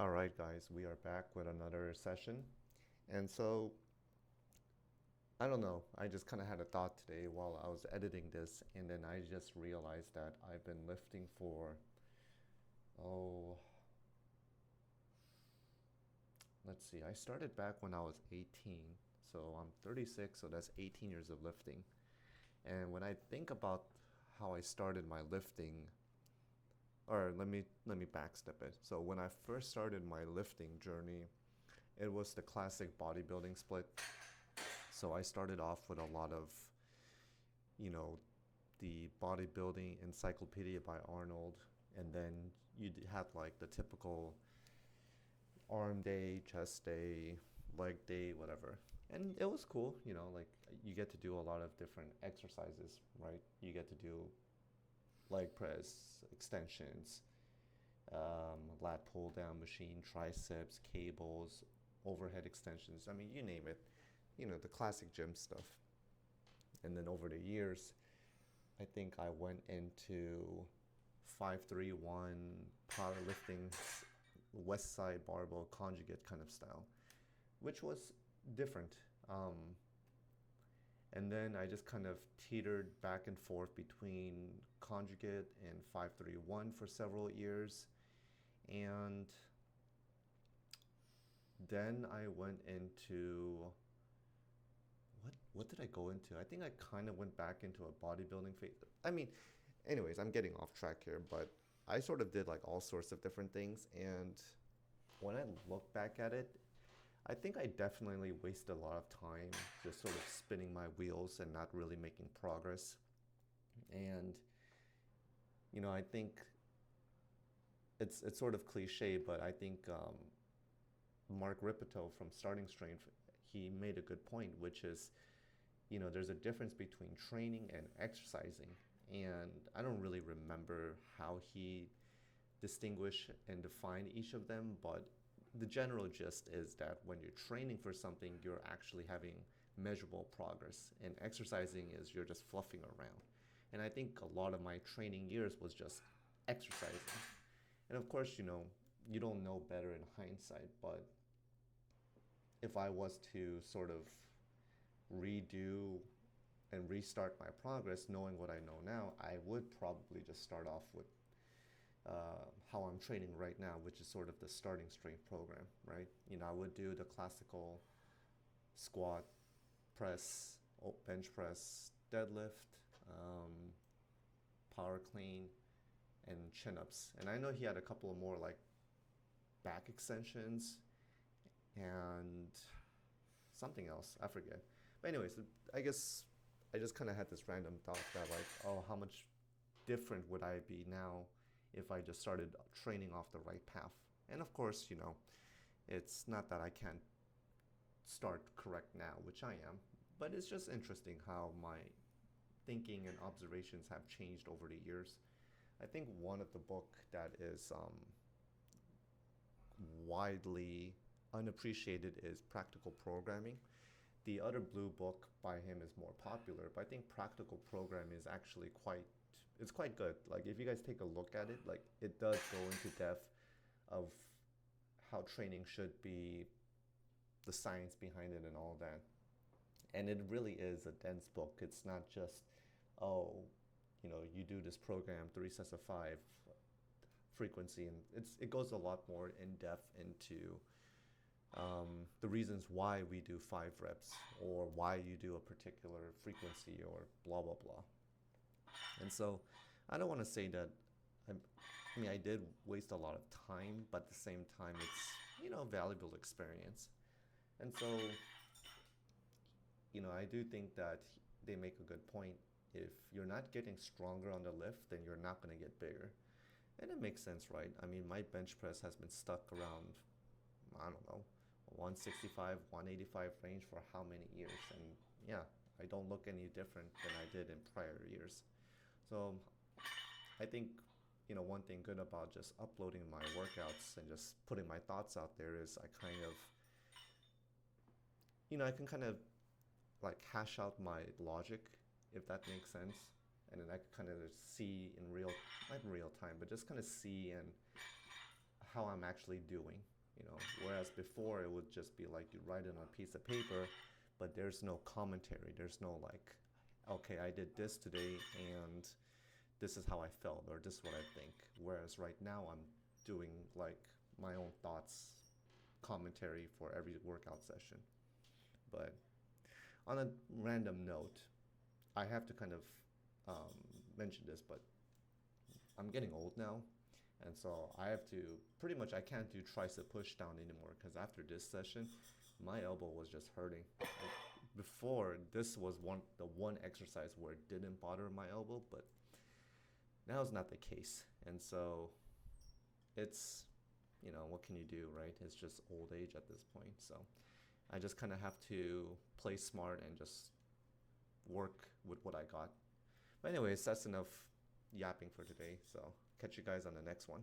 All right, guys, we are back with another session. And so, I don't know, I just kind of had a thought today while I was editing this, and then I just realized that I've been lifting for, oh, let's see, I started back when I was 18. So I'm 36, so that's 18 years of lifting. And when I think about how I started my lifting, or let me backstep it. So when I first started my lifting journey, it was the classic bodybuilding split. So I started off with a lot of, you know, the bodybuilding encyclopedia by Arnold, and then you had like the typical arm day, chest day, leg day, whatever. And it was cool, like you get to do a lot of different exercises, right? You get to do leg press, extensions, lat pull down machine, triceps, cables, overhead extensions. I mean, you name it, the classic gym stuff. And then over the years, I think I went into 531 powerlifting, west side barbell conjugate kind of style, which was different. And then I just kind of teetered back and forth between conjugate and 531 for several years. And then I went into what did I go into? I think I kind of went back into a bodybuilding phase. I mean, anyways, I'm getting off track here, but I sort of did like all sorts of different things. And when I look back at it, I think I definitely wasted a lot of time just sort of spinning my wheels and not really making progress. And, I think it's sort of cliche, but I think Mark Ripito from Starting Strength, he made a good point, which is, there's a difference between training and exercising. And I don't really remember how he distinguished and defined each of them, but the general gist is that when you're training for something, you're actually having measurable progress, and exercising is you're just fluffing around. And I think a lot of my training years was just exercising. And of course, you don't know better in hindsight, but if I was to sort of redo and restart my progress knowing what I know now, I would probably just start off with how I'm training right now, which is sort of the starting strength program, right? I would do the classical squat, press, bench press, deadlift, um, power clean, and chin ups. And I know he had a couple of more like back extensions and something else, I forget. But anyways, I guess I just kind of had this random thought that like, oh, how much different would I be now if I just started training off the right path? And of course, it's not that I can't start correct now, which I am, but it's just interesting how my thinking and observations have changed over the years. I think one of the book that is widely unappreciated is Practical Programming. The other blue book by him is more popular, but I think Practical Program is actually quite good. Like if you guys take a look at it, like it does go into depth of how training should be, the science behind it and all that. And it really is a dense book. It's not just, oh, you do this program 3 sets of 5 frequency, and it goes a lot more in depth into the reasons why we do 5 reps or why you do a particular frequency or blah blah blah. And so I don't want to say that I did waste a lot of time, but at the same time it's valuable experience. And so I do think that they make a good point. If you're not getting stronger on the lift, then you're not going to get bigger. And it makes sense, right? I mean, my bench press has been stuck around, I don't know, 165, 185 range for how many years? And yeah, I don't look any different than I did in prior years. So I think, one thing good about just uploading my workouts and just putting my thoughts out there is I can kind of like hash out my logic, if that makes sense. And then I can kind of see in not in real time, but just kind of see and how I'm actually doing, you know. Whereas before it would just be like you write it on a piece of paper, but there's no commentary. There's no like, okay, I did this today and this is how I felt or this is what I think. Whereas right now I'm doing like my own thoughts, commentary for every workout session. But on a random note, I have to kind of um, mention this, but I'm getting old now, and so I have to pretty much I can't do tricep push down anymore because after this session, my elbow was just hurting. Like, before this was the one exercise where it didn't bother my elbow, but now it's not the case, and so it's what can you do, right? It's just old age at this point, so I just kind of have to play smart and just work with what I got. But anyways, that's enough yapping for today. So catch you guys on the next one.